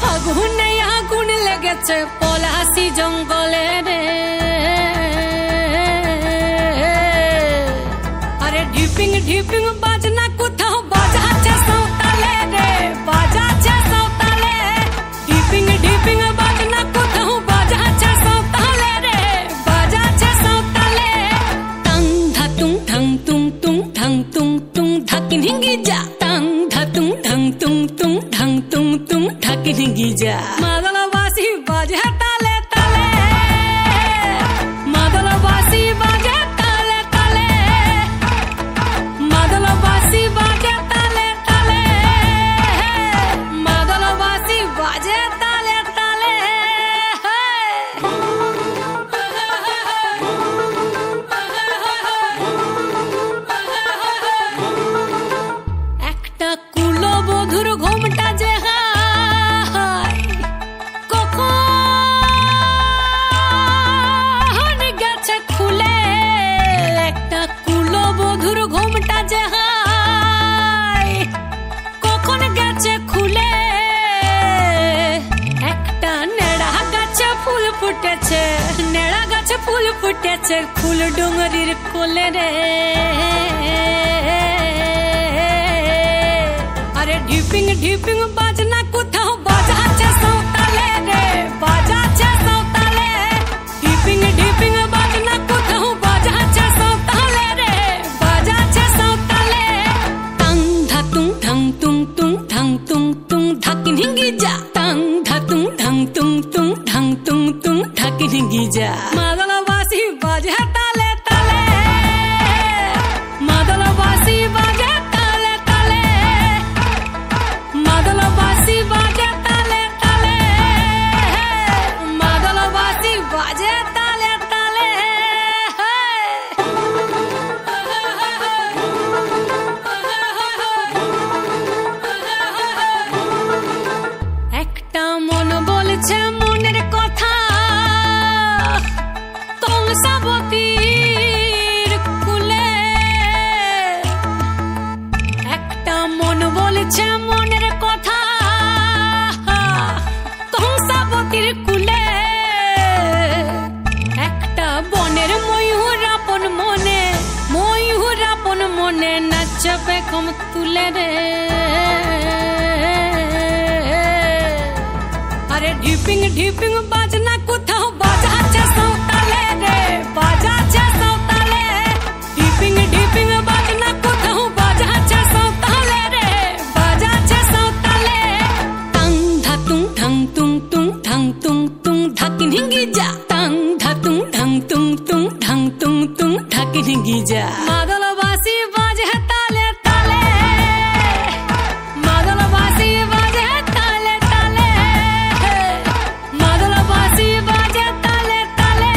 ফাগুনে আগুন লেগেছে পলাশি জঙ্গলে রে। আরে ঢিপিং ঢিপিং বাজনা কোথাও বাজাচ্ছে সাঁওতালে রে, বাজাচ্ছে সাঁওতালে। ঢিপিং ঢিপিং বাজনা কোথাও বাজাচ্ছে সাঁওতালে রে, বাজাচ্ছে সাঁওতালে। টাং ধাতুং ধাং তুং তুং ধাং তুং তুং ধাকিন হিঙ্গি যা। টাং ধাতুং ধাং তুং তুং ধাং তুং তুং ধাকিন হিঙ্গি যা। মাদলবাসী বাজে তালে তালে, মাদলবাসী বাজে তালে তালে, মাদলবাসী বাজে তালে তালে, মাদলবাসী বাজে তালে তালে। একটা কুলবধূর ঘোমটা যে কখন গেছে খুলে, একটা কুলবধূর ঘোমটা যে কখন গেছে খুলে। একটা নেড়া গাছে ফুল ফুটেছে, নেড়া গাছে ফুল ফুটেছে ফুল ডুঙরির কোলে রে। আরে ঢিপিং ঢিপিং বাজনা কোথাও বাজাচ্ছে সাঁওতালে রে, বাজাচ্ছে সাঁওতালে। ঢিপিং ঢিপিং বাজনা কোথাও বাজাচ্ছে সাঁওতালে রে, বাজাচ্ছে সাঁওতালে। টাং ধাতুং ধাং তুং তুং ধাং তুং তুং ধাকিন হিঙ্গি যা। টাং ধাতুং ধাং তুং তুং ধাং তুং তুং ধাকিন হিঙ্গি যা। মাদলবাসী বাজে তালে তালে, মাদলবাসী বাজে তালে তালে, মাদলবাসী বাজে তালে তালে, মাদলবাসী বাজে তালে তালে। একটা মন বলছে মনের কথা কংসাবতীর কুলে, একটা মন বলছে মনের কথা কংসাবতীর কুলে। একটা বনের ময়ূর আপন মনে, ময়ূর আপন মনে নাচবে কম তুলে রে। আরে ঢিপিং ঢিপিং বাজনা কোথাও বাজাচ্ছে সাঁওতালে রে, বাজাচ্ছে সাঁওতালে। ঢিপিং ঢিপিং বাজনা কোথাও বাজাচ্ছে সাঁওতালে রে, বাজাচ্ছে সাঁওতালে। টাং ধাতুং ধাং তুং তুং ধাং তুং তুং ধাকিন হিঙ্গি যা। টাং ধাতুং ধাং তুং তুং ধাং তুং তুং ধাকিন হিঙ্গি যা। মাদলবাসী বাজে তালে তালে, মাদলবাসী বাজে তালে তালে, মাদলবাসী বাজে তালে তালে,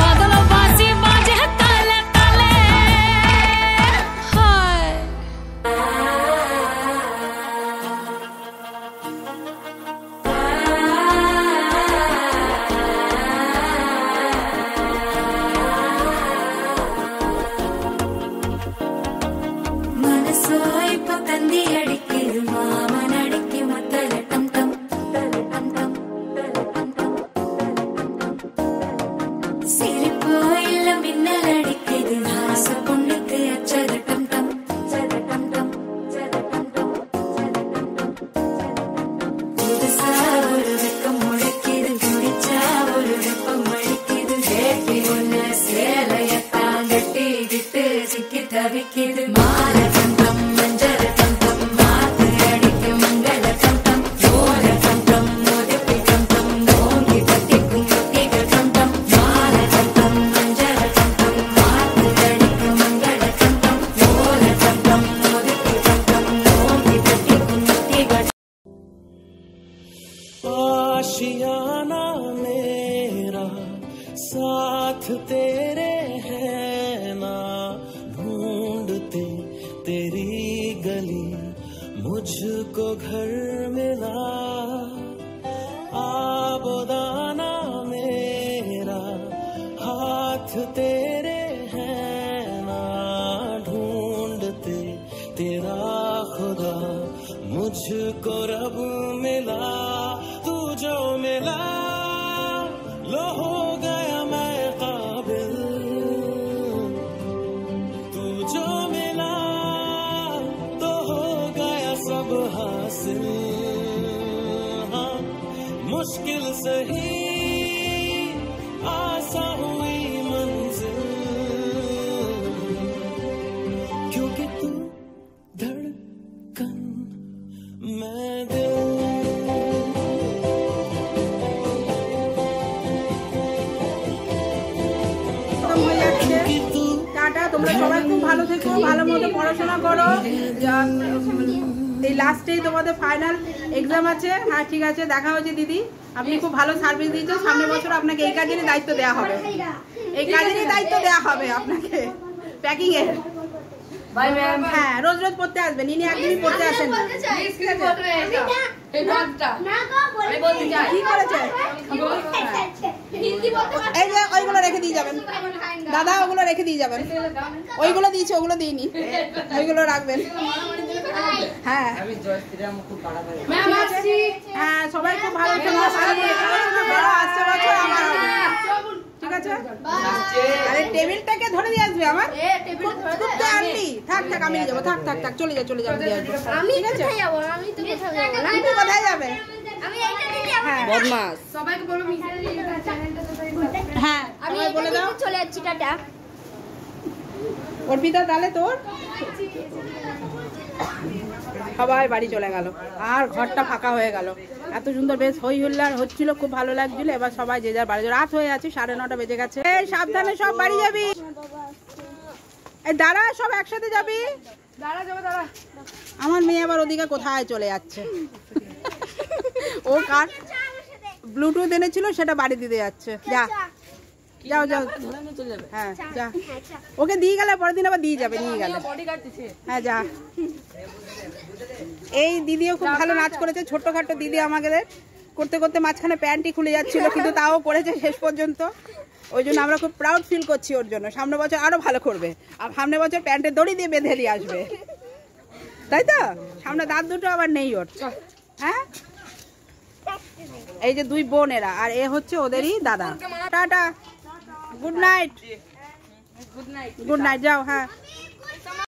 মাদলবাসী বাজে তালে তালে। হায় മനസ്സോയി പകന്തി അടിക്കുത് മാമൻ അടിക്കും തലട്ടം ടം തലട്ടം ടം തലട്ടം ടം. സിരിപ്പോയില്ല മിന്നലടിക്കുത് ഹാസ പൊണ്ണുക്ക് അച്ചതട്ടം ടം ചതട്ടം ടം ചതട്ടം ടം ചതട്ടം ടം. പുതുസാ ഒരു വെക്കം മുഴക്കിത് കുടിച്ചാ ഒരു വെപ്പം മഴിക്കിത് കേട്ടി ഒന്ന് സേലയത്താൻ കെട്ടിയിട്ട് ചിക്കി തവിക്കിത് മാലകം ടം മഞ്ചരകം ടം മാത്ത് അടിക്കും മംഗളകം ടം ഓലകം ടം മോദിപ്പികം ടം നോങ്ങി പത്തിക്കും കുട്ടികം ടം മാലകം ടം മഞ്ചരകം ടം മാത്ത് അടിക്കും മംഗളകം ടം ഓലകം ടം മോദിപ്പികം ടം നോങ്ങി പത്തിക്കും കുട്ടികം. आशियाना मेरा साथ तेरे है ना, ढूंढते तेरी गली मुझको घर मिला। आबोदाना मेरा हाथ तेरे हैं ना, ढूंढते तेरा खुदा मुझको और अब मिला तू जो मिला, लो हो गया मैं काबिल, तू जो मिला तो हो गया सब हासिल। हाँ मुश्किल सही आसा हुई मंजिल, क्योंकि तू धड़कन मैं दिल। টাটা, তোমরা সবাই খুব ভালো থেকো, ভালো মতো পড়াশোনা করো। এই লাস্টেই তোমাদের ফাইনাল এক্সাম আছে। হ্যাঁ ঠিক আছে, দেখা হচ্ছে দিদি, আপনি খুব ভালো সার্ভিস দিয়েছেন। সামনের বছর আপনাকে এই কাজেরই দায়িত্ব দেওয়া হবে, এই কাজেরই দায়িত্ব দেওয়া হবে আপনাকে, প্যাকিং এর। হ্যাঁ রোজ রোজ পড়তে আসবেন, ইনি একদিনই পড়তে আসেন না। কি করেছে? এই যে ওইগুলো রেখে দিয়ে যাবেন দাদা, ওগুলো রেখে দিয়ে যাবেন। ওইগুলো দিয়েছে, ওগুলো দিইনি, ওইগুলো রাখবেন। হ্যাঁ হ্যাঁ সবাই খুব ভালো থেকো, আসছে বছর আমার হবে। ঠিক আছে, আরে টেবিলটাকে ধরে দিয়ে আসবে আমার। তো আনলি থাক থাক, আমি নিয়ে যাবো। থাক থাক থাক, চলে যা চলে যাবো, দিয়ে আসবো। ঠিক আছে, তুমি কোথায় যাবে? হ্যাঁ বদমাস, সবাইকে বলো। হ্যাঁ আমি বলে দাও, চলে যাচ্ছি, টাটা। অর্পিতা তাহলে তোর সবাই বাড়ি চলে গেল, আর ঘরটা ফাঁকা হয়ে গেল। এত সুন্দর বেশ হই হুল্লার হচ্ছিল, খুব ভালো লাগছিল। এবার সবাই যে যার বাড়ি, রাত হয়ে আছে, 9:30 বেজে গেছে। এই সাবধানে সব বাড়ি যাবি। এই দাঁড়া, সব একসাথে যাবি। দাঁড়া যাবে, দাঁড়া। আমার মেয়ে আবার ওদিকে কোথায় চলে যাচ্ছে, ও কার ব্লুটুথ এনেছিল সেটা বাড়ি দিতে যাচ্ছে। যা যাও যাও, হ্যাঁ যা, ওকে দিয়ে গেলে পরের দিন আবার দিয়ে যাবে, নিয়ে গেলে। হ্যাঁ যা। এই দিদিও খুব ভালো নাচ করেছে, ছোট্টখাটো দিদি আমাদের করতে করতে মাঝখানে প্যান্টই খুলে যাচ্ছিল, কিন্তু তাও করেছে শেষ পর্যন্ত। ওই জন্য আমরা খুব প্রাউড ফিল করছি ওর জন্য। সামনের বছর আরো ভালো করবে, আর সামনের বছর প্যান্টে দড়ি দিয়ে বেঁধে দিয়ে আসবে, তাই তো? সামনে দাঁত দুটো আবার নেই ওর। হ্যাঁ এই যে দুই বোন এরা, আর এ হচ্ছে ওদেরই দাদা। Tata, good night, good night, যাও। হ্যাঁ।